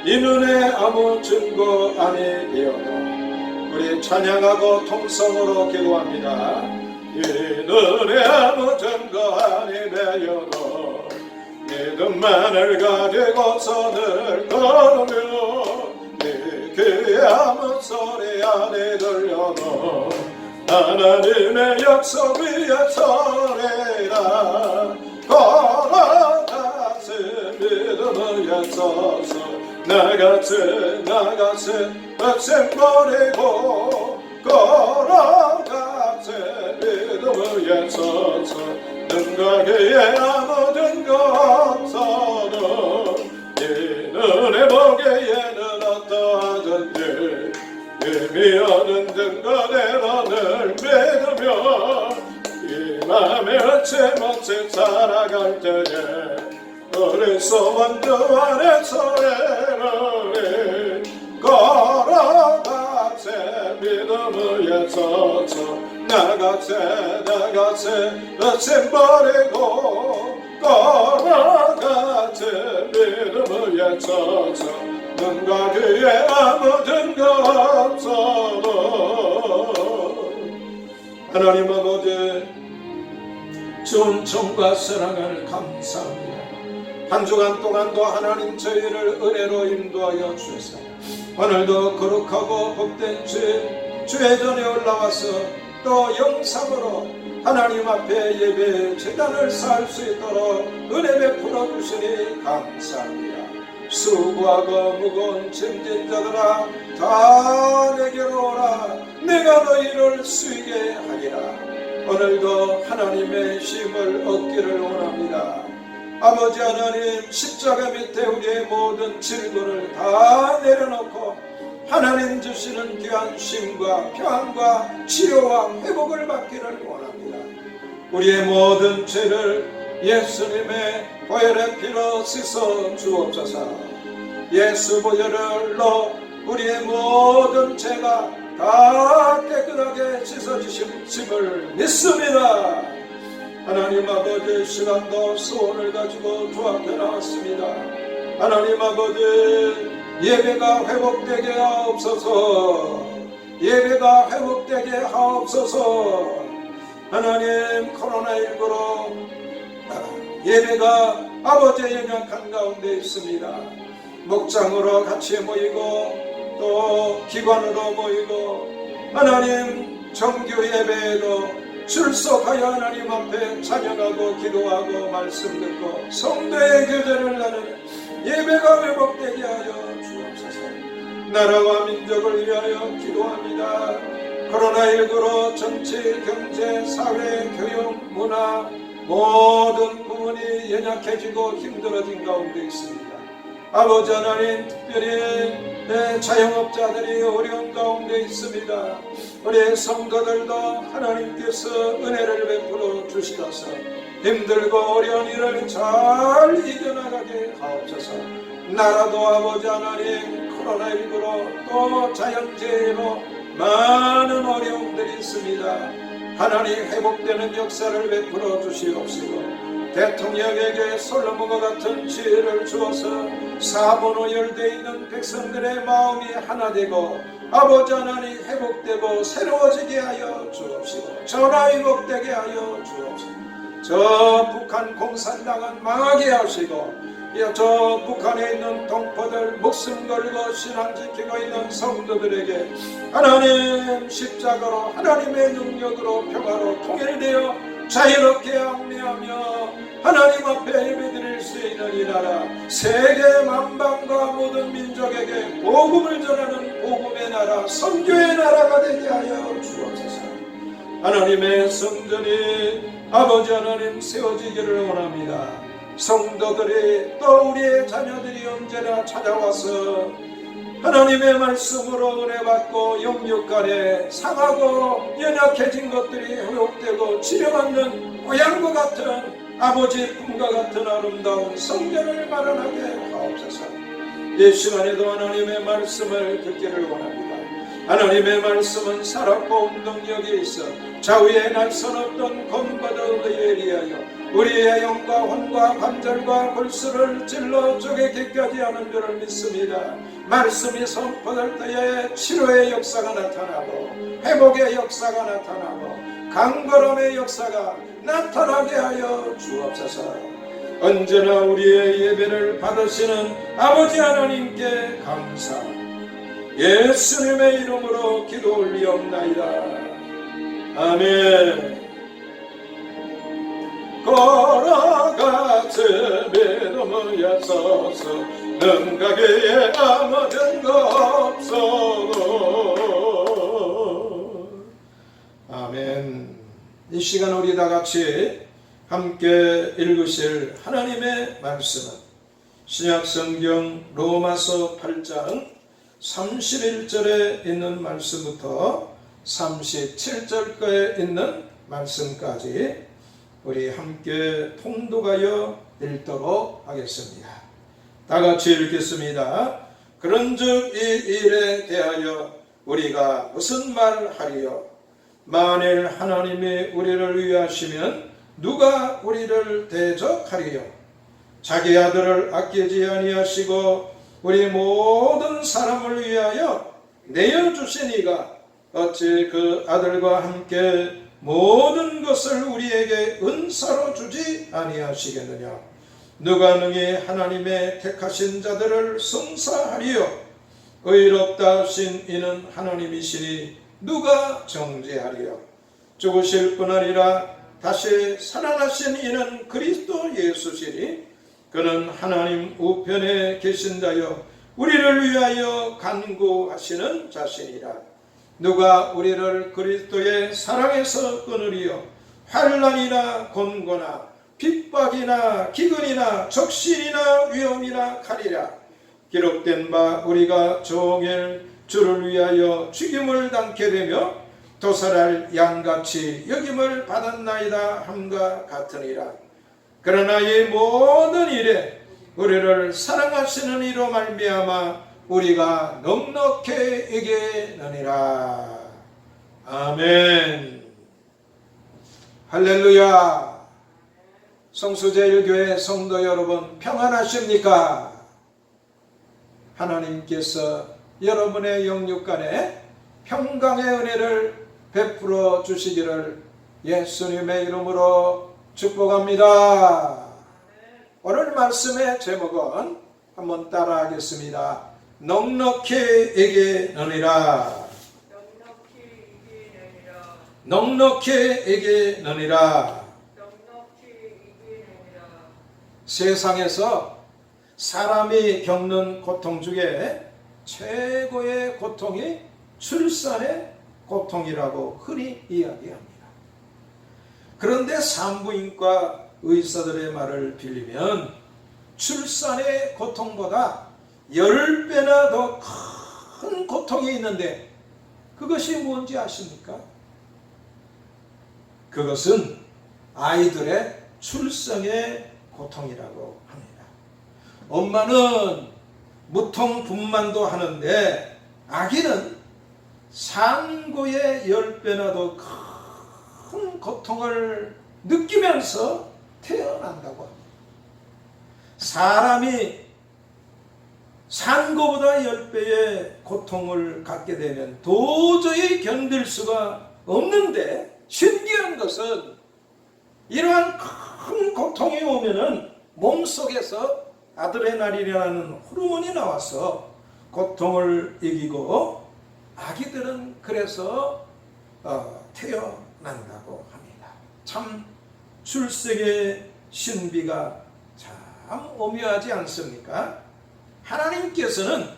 이 눈에 아무 증거 아니되어도 우리 찬양하고 통성으로 기도합니다. 이 눈에 아무 증거 아니되어도 믿음만을 가지고 선을 걸으며 네 귀에 아무 소리 안에 들려도 하나님의 약속 위에 서리라. 걸어가세 믿음을 서서 나가세 어셈 버리고 걸어가세 믿음을 서서 눈과 귀에 아무 증거 없어도 이 눈에 보기에는 어떠하든지 의미 없는 증거대로 늘 믿으며 이 맘에 어찌없이 살아갈 때에 우리 소원 주 안에서 우리 걸어가세 믿음을 서서 나가세 어심 버리고 걸어가세 믿음을 서서 눈과 귀에 아무 증거 없어도 하나님 아버지 좋은 청과 사랑을 감사합니다. 한 주간 동안도 하나님 저희를 은혜로 인도하여 주셔서 오늘도 거룩하고 복된 주의 전에 올라와서 또 영상으로 하나님 앞에 예배 제단을 쌓을 수 있도록 은혜 베풀어 주시니 감사합니다. 수고하고 무거운 짐진 자들아 다 내게로 오라. 내가 너희를 쉬게 하리라. 오늘도 하나님의 힘을 얻기를 원합니다. 아버지 하나님 십자가 밑에 우리의 모든 질고를 다 내려놓고 하나님 주시는 귀한 쉼과 평안과 치료와 회복을 받기를 원합니다. 우리의 모든 죄를 예수님의 보혈의 피로 씻어 주옵소서. 예수 보혈로 우리의 모든 죄가 다 깨끗하게 씻어주심을 믿습니다. 하나님 아버지 시간도 소원을 가지고 주 앞에 나왔습니다. 하나님 아버지 예배가 회복되게 하옵소서. 예배가 회복되게 하옵소서. 하나님 코로나19로 예배가 아버지의 연약한 가운데 있습니다. 목장으로 같이 모이고 또 기관으로 모이고 하나님 정규 예배에도 출석하여 하나님 앞에 찬양하고 기도하고 말씀 듣고 성도의 교제를 나누는 예배가 회복되게 하여 주옵소서. 나라와 민족을 위하여 기도합니다. 코로나19로 정치, 경제, 사회, 교육, 문화 모든 부분이 연약해지고 힘들어진 가운데 있습니다. 아버지 하나님 특별히 자영업자들이 어려운 가운데 있습니다. 우리 성도들도 하나님께서 은혜를 베풀어 주시옵소서. 힘들고 어려운 일을 잘 이겨나가게 하옵소서. 나라도 아버지 하나님 코로나19로 또 자연재해로 많은 어려움들이 있습니다. 하나님 회복되는 역사를 베풀어 주시옵시고 대통령에게 솔로몬과 같은 지혜를 주어서 사분오열되어 있는 백성들의 마음이 하나 되고 아버지 하나님 회복되고 새로워지게 하여 주옵시고 전화 회복되게 하여 주옵시고 저 북한 공산당은 망하게 하시고 저 북한에 있는 동포들 목숨 걸고 신앙 지키고 있는 성도들에게 하나님 십자가로 하나님의 능력으로 평화로 통일되어 자유롭게 합리하며 하나님 앞에 예배드릴 수 있는 이 나라 세계 만방과 모든 민족에게 복음을 전하는 복음의 나라 선교의 나라가 되게 하여 주옵소서. 하나님의 성전이 아버지 하나님 세워지기를 원합니다. 성도들이 또 우리의 자녀들이 언제나 찾아와서 하나님의 말씀으로 은혜받고 영육간에 상하고 연약해진 것들이 회복되고 치료받는 고향과 같은 아버지 품과 같은 아름다운 성전을 마련하게 하옵소서. 이 시간에도 하나님의 말씀을 듣기를 원합니다. 하나님의 말씀은 살았고 운동력이 있어 좌우에 날선 없던 검과도 의리하여 우리의 영과 혼과 관절과 골수를 찔러 쪼개기까지 하는 줄을 믿습니다. 말씀이 선포될 때에 치료의 역사가 나타나고 회복의 역사가 나타나고 강건함의 역사가 나타나게 하여 주옵소서. 언제나 우리의 예배를 받으시는 아버지 하나님께 감사, 예수님의 이름으로 기도 올리옵나이다. 아멘. 걸어가세 믿음에 서서 능가기에 아무 증거 없어도. 아멘. 이 시간 우리 다 같이 함께 읽으실 하나님의 말씀은 신약성경 로마서 8장 31절에 있는 말씀부터 37절까지 있는 말씀까지 우리 함께 통독하여 읽도록 하겠습니다. 다 같이 읽겠습니다. 그런즉 이 일에 대하여 우리가 무슨 말하리요? 만일 하나님이 우리를 위하시면 누가 우리를 대적하리요? 자기 아들을 아끼지 아니하시고 우리 모든 사람을 위하여 내어주신 이가 어찌 그 아들과 함께 모든 것을 우리에게 은사로 주지 아니하시겠느냐? 누가 능히 하나님의 택하신 자들을 성사하리요? 의롭다 하신 이는 하나님이시니 누가 정죄하리요? 죽으실 뿐 아니라 다시 살아나신 이는 그리스도 예수시니 그는 하나님 우편에 계신 자여 우리를 위하여 간구하시는 자신이라. 누가 우리를 그리스도의 사랑에서 끊으리요? 환난이나 곤고나 핍박이나 기근이나 적신이나 위험이나 칼이라. 기록된 바 우리가 종일 주를 위하여 죽임을 당게 되며 도살할 양같이 여김을 받았나이다 함과 같으니라. 그러나 이 모든 일에 우리를 사랑하시는 이로 말미암아 우리가 넉넉히 이기느니라. 아멘. 할렐루야. 성수제일교회 성도 여러분 평안하십니까? 하나님께서 여러분의 영육간에 평강의 은혜를 베풀어 주시기를 예수님의 이름으로 축복합니다. 오늘 말씀의 제목은 한번 따라하겠습니다. 넉넉히 이기느니라. 넉넉히 이기느니라. 세상에서 사람이 겪는 고통 중에 최고의 고통이 출산의 고통이라고 흔히 이야기합니다. 그런데 산부인과 의사들의 말을 빌리면 출산의 고통보다 10배나 더 큰 고통이 있는데 그것이 뭔지 아십니까? 그것은 아이들의 출생의 고통이라고 합니다. 엄마는 무통분만도 하는데 아기는 산고의 10배나 더 큰 고통을 느끼면서 태어난다고 합니다. 사람이 산고보다 10배의 고통을 갖게 되면 도저히 견딜 수가 없는데 신기한 것은 이러한 큰 고통이 오면은 몸속에서 아드레날린이라는 호르몬이 나와서 고통을 이기고 아기들은 그래서 태어난다고 합니다. 참 출생의 신비가 참 오묘하지 않습니까? 하나님께서는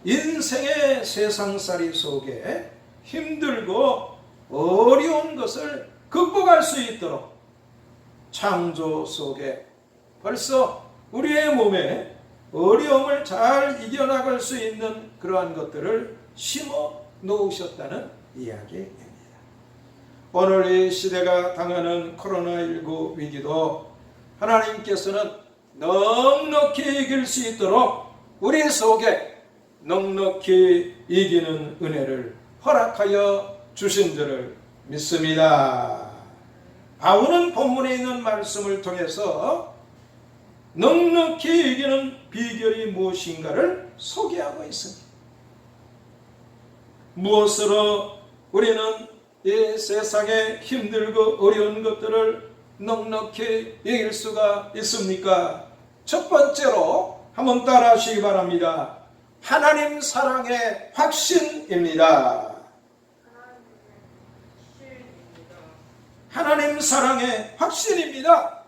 인생의 세상살이 속에 힘들고 어려운 것을 극복할 수 있도록 창조 속에 벌써 우리의 몸에 어려움을 잘 이겨나갈 수 있는 그러한 것들을 심어 놓으셨다는 이야기입니다. 오늘 이 시대가 당하는 코로나19 위기도 하나님께서는 넉넉히 이길 수 있도록 우리 속에 넉넉히 이기는 은혜를 허락하여 주신 줄을 믿습니다. 바울은 본문에 있는 말씀을 통해서 넉넉히 이기는 비결이 무엇인가를 소개하고 있습니다. 무엇으로 우리는 이 세상에 힘들고 어려운 것들을 넉넉히 이길 수가 있습니까? 첫 번째로 한번 따라 하시기 바랍니다. 하나님 사랑의 확신입니다. 하나님 사랑의 확신입니다.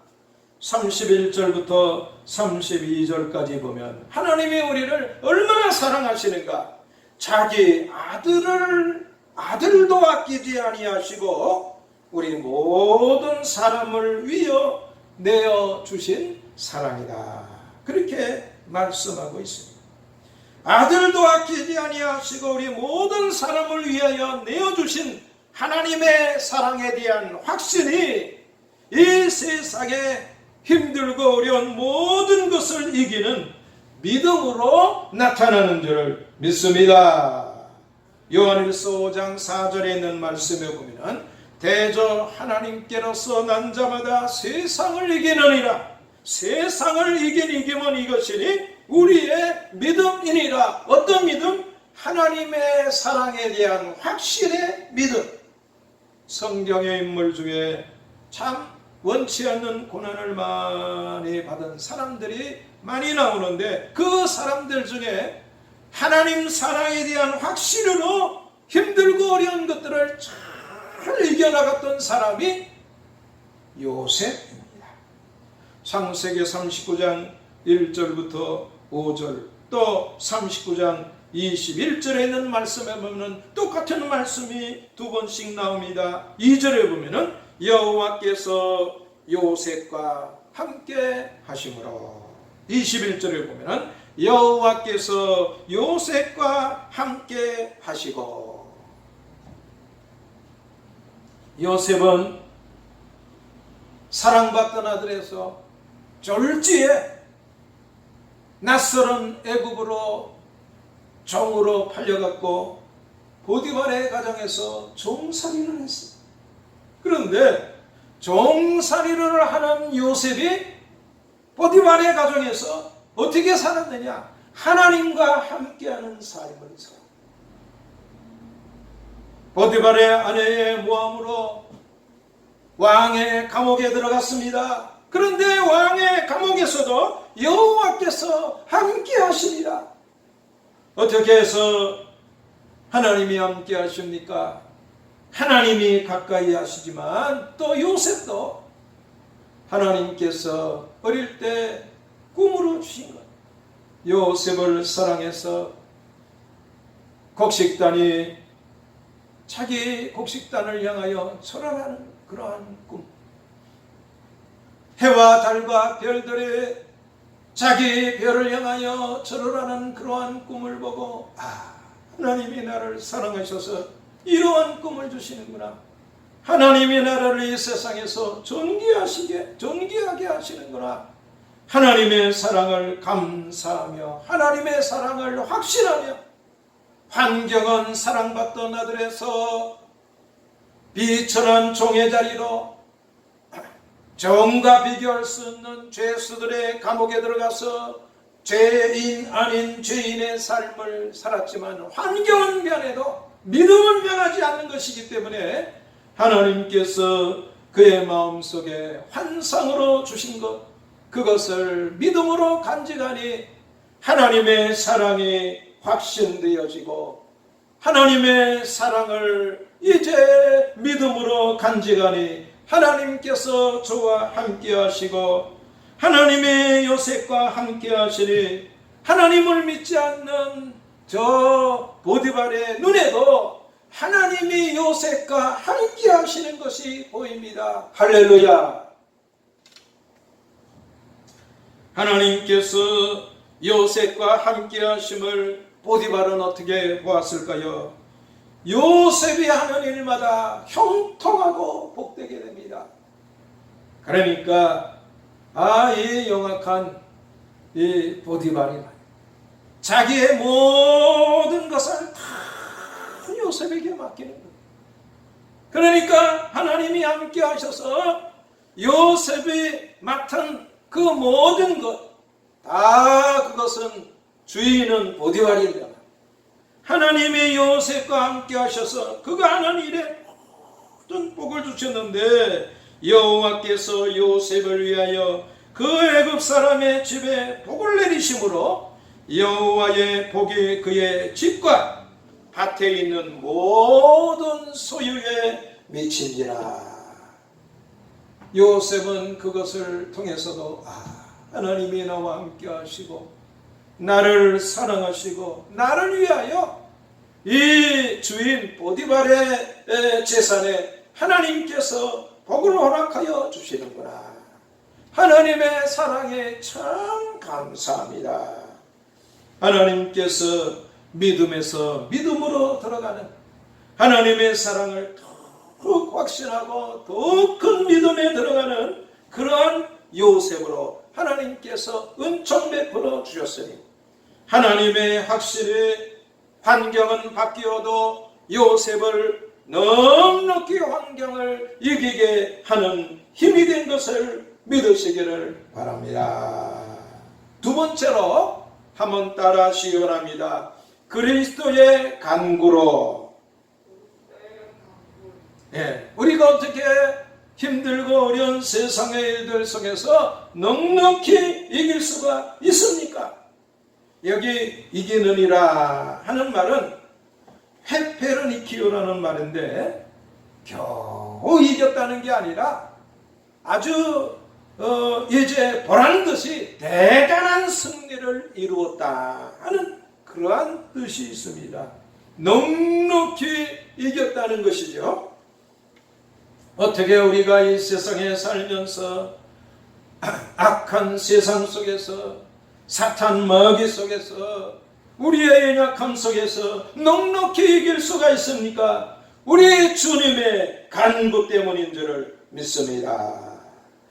31절부터 32절까지 보면 하나님이 우리를 얼마나 사랑하시는가. 자기 아들도 아끼지 아니하시고 우리 모든 사람을 위하여 내어 주신 사랑이다. 그렇게 말씀하고 있습니다. 아들도 아끼지 아니하시고 우리 모든 사람을 위하여 내어 주신 하나님의 사랑에 대한 확신이 이 세상에 힘들고 어려운 모든 것을 이기는 믿음으로 나타나는 줄을 믿습니다. 요한일서 5장 4절에 있는 말씀에 보면 대저 하나님께로서 난 자마다 세상을 이기느니라. 세상을 이기면 이것이니 우리의 믿음이니라. 어떤 믿음? 하나님의 사랑에 대한 확신의 믿음. 성경의 인물 중에 참 원치 않는 고난을 많이 받은 사람들이 많이 나오는데 그 사람들 중에 하나님 사랑에 대한 확신으로 힘들고 어려운 것들을 잘 이겨나갔던 사람이 요셉입니다. 창세기 39장 1절부터 5절 또 39장 21절에 있는 말씀에 보면 똑같은 말씀이 두 번씩 나옵니다. 2절에 보면 여호와께서 요셉과 함께 하심으로 21절에 보면 여호와께서 요셉과 함께 하시고 요셉은 사랑받던 아들에서 졸지에 낯설은 애굽으로 종으로 팔려갔고 보디발의 가정에서 종살이를 했습니다. 그런데 종살이를 하는 요셉이 보디발의 가정에서 어떻게 살았느냐? 하나님과 함께하는 삶을 살았습니다. 보디발의 아내의 모함으로 왕의 감옥에 들어갔습니다. 그런데 왕의 감옥에서도 여호와께서 함께 하시니라. 어떻게 해서 하나님이 함께 하십니까? 하나님이 가까이 하시지만 또 요셉도 하나님께서 어릴 때 꿈으로 주신 것. 요셉을 사랑해서 곡식단이 자기 곡식단을 향하여 절하는 그러한 꿈. 해와 달과 별들이 자기 별을 향하여 절하는 그러한 꿈을 보고 하나님이 나를 사랑하셔서 이러한 꿈을 주시는구나. 하나님이 나를 이 세상에서 존귀하게 하시는구나. 하나님의 사랑을 감사하며 하나님의 사랑을 확신하며 환경은 사랑받던 아들에서 비천한 종의 자리로 종과 비교할 수 없는 죄수들의 감옥에 들어가서 죄인 아닌 죄인의 삶을 살았지만 환경은 변해도 믿음은 변하지 않는 것이기 때문에 하나님께서 그의 마음속에 환상으로 주신 것, 그것을 믿음으로 간직하니 하나님의 사랑이 확신되어지고 하나님의 사랑을 이제 믿음으로 간직하니 하나님께서 저와 함께 하시고 하나님의 요셉과 함께 하시니 하나님을 믿지 않는 저 보디발의 눈에도 하나님이 요셉과 함께 하시는 것이 보입니다. 할렐루야. 하나님께서 요셉과 함께 하심을 보디발은 어떻게 보았을까요? 요셉이 하는 일마다 형통하고 복되게 됩니다. 그러니까 이 영악한 이 보디발이 자기의 모든 것을 다 요셉에게 맡기는 거예요. 그러니까 하나님이 함께 하셔서 요셉이 맡은 그 모든 것, 다 그것은 주인은 보디발인다. 하나님이 요셉과 함께 하셔서 그가 하는 일에 모든 복을 주셨는데, 여호와께서 요셉을 위하여 그 애굽 사람의 집에 복을 내리심으로 여호와의 복이 그의 집과 밭에 있는 모든 소유에 미친지라. 요셉은 그것을 통해서도 하나님이 나와 함께 하시고 나를 사랑하시고 나를 위하여 이 주인 보디발의 재산에 하나님께서 복을 허락하여 주시는구나. 하나님의 사랑에 참 감사합니다. 하나님께서 믿음에서 믿음으로 들어가는 하나님의 사랑을 더욱 확신하고 더욱 큰 믿음에 들어가는 그러한 요셉으로 하나님께서 은총 베풀어 주셨으니, 하나님의 확실히 환경은 바뀌어도 요셉을 넉넉히 환경을 이기게 하는 힘이 된 것을 믿으시기를 바랍니다. 두 번째로 한번 따라 하시기 바랍니다. 그리스도의 간구로. 우리가 어떻게 힘들고 어려운 세상의 일들 속에서 넉넉히 이길 수가 있습니까? 여기 이기느니라 하는 말은 헤페르니키오라는 말인데, 겨우 이겼다는 게 아니라 아주 이제 보란 듯이 대단한 승리를 이루었다 하는 그러한 뜻이 있습니다. 넉넉히 이겼다는 것이죠. 어떻게 우리가 이 세상에 살면서 악한 세상 속에서 사탄 마귀 속에서 우리의 연약함 속에서 넉넉히 이길 수가 있습니까? 우리 주님의 간구 때문인 줄을 믿습니다.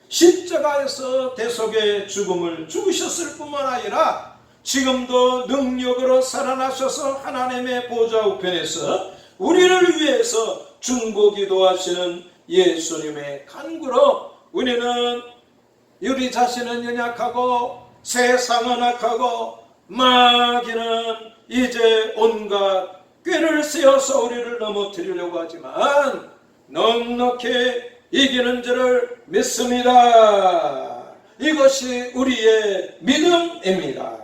십자가에서 대속의 죽음을 죽으셨을 뿐만 아니라 지금도 능력으로 살아나셔서 하나님의 보좌 우편에서 우리를 위해서 중보기도하시는 예수님의 간구로 우리는 우리 자신은 연약하고 세상은 악하고 마귀는 이제 온갖 꾀를 세워서 우리를 넘어뜨리려고 하지만 넉넉히 이기는 줄을 믿습니다. 이것이 우리의 믿음입니다.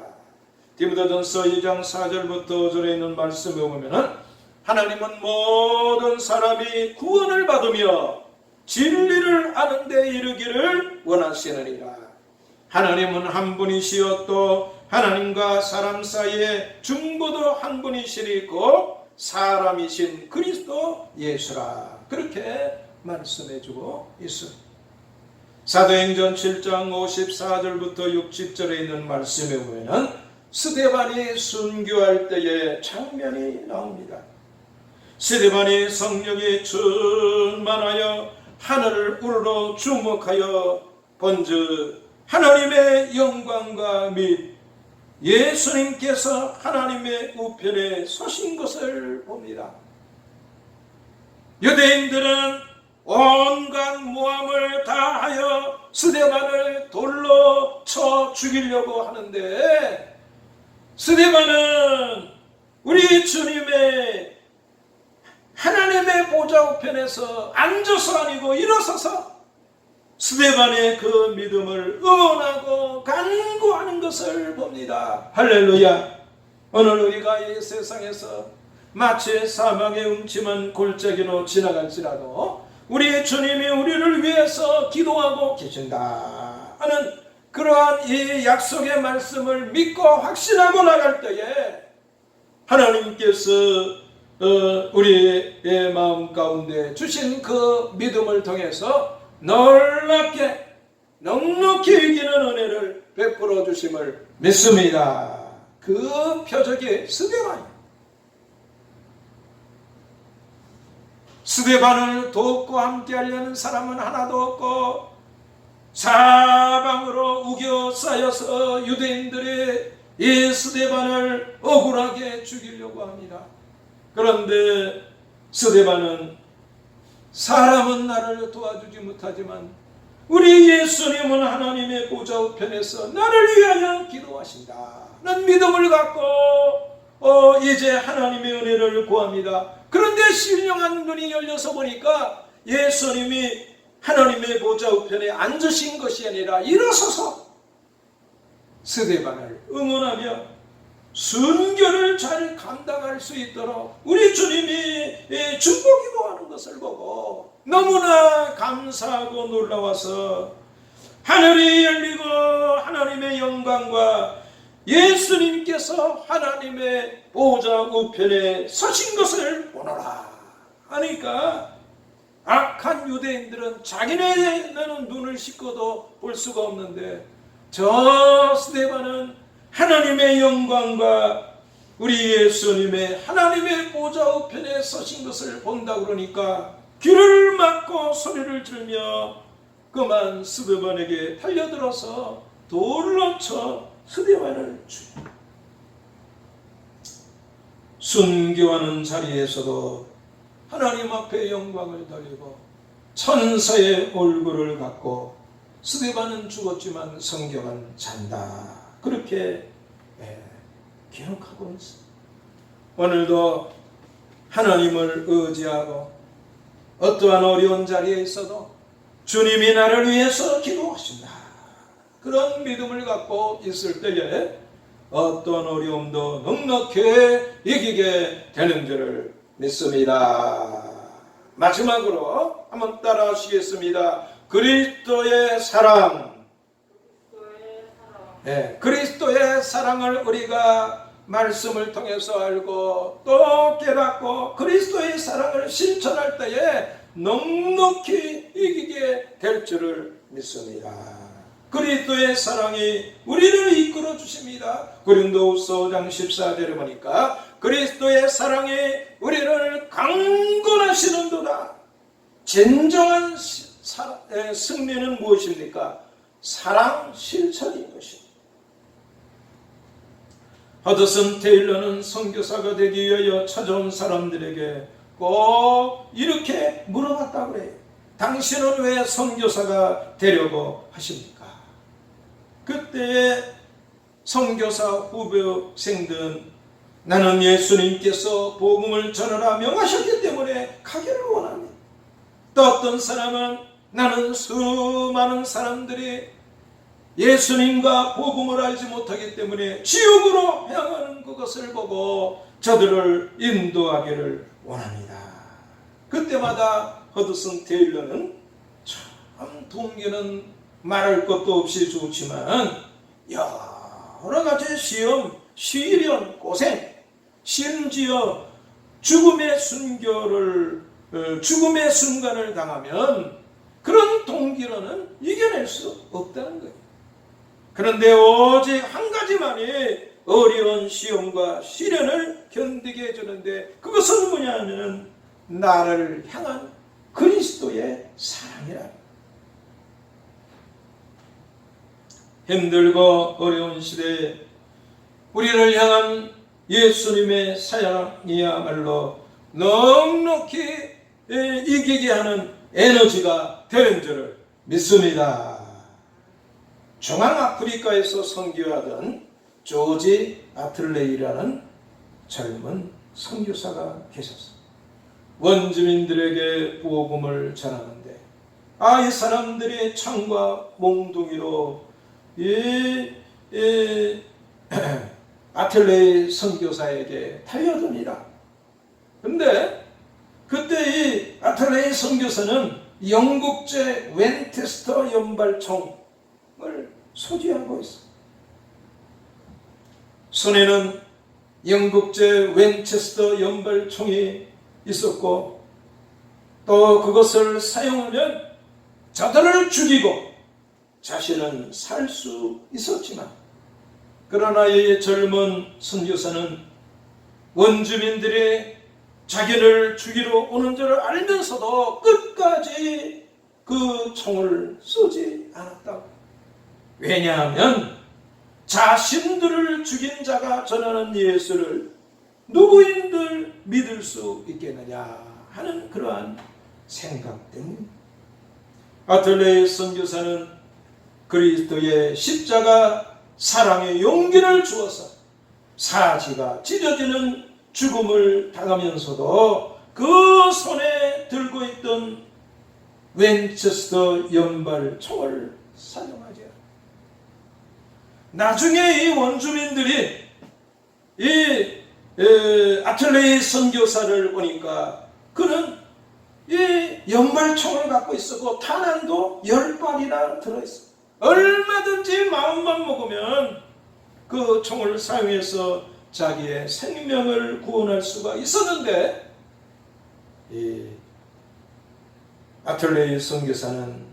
디모데전서 2장 4절부터 5절에 있는 말씀에 보면 하나님은 모든 사람이 구원을 받으며 진리를 아는 데 이르기를 원하시느니라. 하나님은 한 분이시요 또 하나님과 사람 사이에 중보도 한 분이시니 곧 사람이신 그리스도 예수라. 그렇게 말씀해주고 있습니다. 사도행전 7장 54절부터 60절에 있는 말씀에 보면 스데반이 순교할 때의 장면이 나옵니다. 스데반이 성령이 충만하여 하늘을 우러러 주목하여 본즉 하나님의 영광과 및 예수님께서 하나님의 우편에 서신 것을 봅니다. 유대인들은 온갖 모함을 다하여 스데반을 돌로 쳐 죽이려고 하는데, 스데반은 우리 주님의 하나님의 보좌 우편에서 앉아서 아니고 일어서서 스데반의 그 믿음을 응원하고 간구하는 것을 봅니다. 할렐루야. 오늘 우리가 이 세상에서 마치 사망의 음침한 골짜기로 지나갈지라도 우리 주님이 우리를 위해서 기도하고 계신다 하는 그러한 이 약속의 말씀을 믿고 확신하고 나갈 때에 하나님께서 우리의 마음 가운데 주신 그 믿음을 통해서 놀랍게 넉넉히 이기는 은혜를 베풀어 주심을 믿습니다. 그 표적이 스데반입니다. 스데반을 돕고 함께 하려는 사람은 하나도 없고 사방으로 우겨 쌓여서 유대인들이 이 스데반을 억울하게 죽이려고 합니다. 그런데 스데반은 사람은 나를 도와주지 못하지만 우리 예수님은 하나님의 보좌 우편에서 나를 위하여 기도하신다. 난 믿음을 갖고 이제 하나님의 은혜를 구합니다. 그런데 신령한 눈이 열려서 보니까 예수님이 하나님의 보좌 우편에 앉으신 것이 아니라 일어서서 스데반을 응원하며 순교를 잘 감당할 수 있도록 우리 주님이 중보 기도하는 것을 보고 너무나 감사하고 놀라워서 하늘이 열리고 하나님의 영광과 예수님께서 하나님의 보좌 우편에 서신 것을 보노라 하니까 악한 유대인들은 자기네는 눈을 씻고도 볼 수가 없는데 저 스데반은 하나님의 영광과 우리 예수님의 하나님의 보좌 우편에 서신 것을 본다 그러니까 귀를 막고 소리를 지르며 그만 스데반에게 달려들어서 돌로 쳐 스데반을 죽인다. 순교하는 자리에서도 하나님 앞에 영광을 돌리고 천사의 얼굴을 갖고 스데반은 죽었지만 성경은 잔다. 그렇게 기록하고 있습니다. 오늘도 하나님을 의지하고 어떠한 어려운 자리에 있어도 주님이 나를 위해서 기도하신다. 그런 믿음을 갖고 있을 때에 어떤 어려움도 넉넉히 이기게 되는 줄을 믿습니다. 마지막으로 한번 따라 하시겠습니다. 그리스도의 사랑. 그리스도의 사랑을 우리가 말씀을 통해서 알고 또 깨닫고 그리스도의 사랑을 실천할 때에 넉넉히 이기게 될 줄을 믿습니다. 그리스도의 사랑이 우리를 이끌어 주십니다. 고린도후서 5장 14절에 보니까 그리스도의 사랑이 우리를 강건하시는도다. 진정한 승리는 무엇입니까? 사랑 실천인 것입니다. 허드슨 테일러는 선교사가 되기 위하여 찾아온 사람들에게 꼭 이렇게 물어봤다고 그래요. 당신은 왜 선교사가 되려고 하십니까? 그때에 선교사 후보생들은 나는 예수님께서 복음을 전하라 명하셨기 때문에 가기를 원합니다. 또 어떤 사람은 나는 수많은 사람들이 예수님과 복음을 알지 못하기 때문에 지옥으로 향하는 그것을 보고 저들을 인도하기를 원합니다. 그때마다 허드슨 테일러는 참 동기는 말할 것도 없이 좋지만 여러 가지 시험, 시련, 고생, 심지어 죽음의 순간을 당하면 그런 동기로는 이겨낼 수 없다는 거예요. 그런데 오직 한 가지만이 어려운 시험과 시련을 견디게 해주는데 그것은 뭐냐면 나를 향한 그리스도의 사랑이라. 힘들고 어려운 시대에 우리를 향한 예수님의 사랑이야말로 넉넉히 이기게 하는 에너지가 되는 줄을 믿습니다. 중앙아프리카에서 선교하던 조지 아틀레이라는 젊은 선교사가 계셨습니다. 원주민들에게 복음을 전하는데 이 사람들이 창과 몽둥이로 아틀레이 선교사에게 달려듭니다. 그런데 그때 이 아틀레이 선교사는 영국제 웬체스터 연발총을 소지하고 있습니다. 손에는 영국제 웬체스터 연발총이 있었고 또 그것을 사용하면 저들을 죽이고 자신은 살 수 있었지만 그러나 이 젊은 선교사는 원주민들이 자기를 죽이러 오는 줄을 알면서도 끝까지 그 총을 쏘지 않았다고. 왜냐하면 자신들을 죽인 자가 전하는 예수를 누구인들 믿을 수 있겠느냐 하는 그러한 생각 때문입니다. 아틀레이 선교사는 그리스도의 십자가 사랑의 용기를 주어서 사지가 찢어지는 죽음을 당하면서도 그 손에 들고 있던 윈체스터 연발 총을 사용하지 않았다. 나중에 이 원주민들이 이 아틀레이 선교사를 보니까 그는 이 연발총을 갖고 있었고 탄환도 10발이나 들어있어. 얼마든지 마음만 먹으면 그 총을 사용해서 자기의 생명을 구원할 수가 있었는데 이 아틀레이 선교사는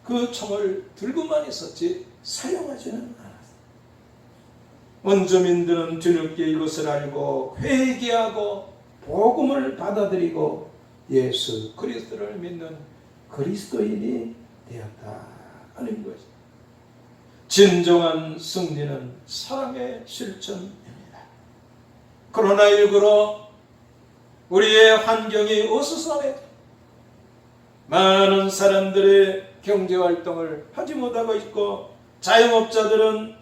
그 총을 들고만 있었지 사용하지는 않았어요. 원주민들은 뒤늦게 이것을 알고 회개하고 복음을 받아들이고 예수 그리스도를 믿는 그리스도인이 되었다 하는 것입니다. 진정한 승리는 사랑의 실천입니다. 코로나19로 우리의 환경이 어수선해 많은 사람들이 경제활동을 하지 못하고 있고 자영업자들은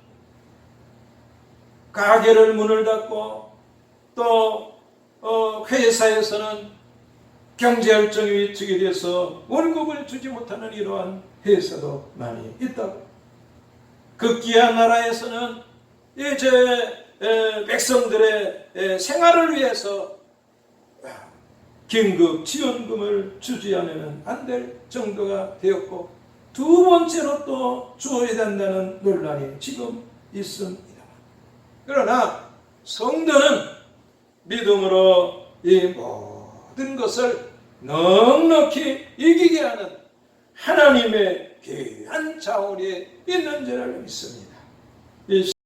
가게를 문을 닫고 또 회사에서는 경제활동이 위축이 돼서 월급을 주지 못하는 이러한 회사도 많이 있다고. 극기한 나라에서는 이제 백성들의 생활을 위해서 긴급 지원금을 주지 않으면 안 될 정도가 되었고 두 번째로 또 주어야 된다는 논란이 지금 있습니다. 그러나 성도는 믿음으로 이 모든 것을 넉넉히 이기게 하는 하나님의 귀한 자원이 있는 줄을 믿습니다. 이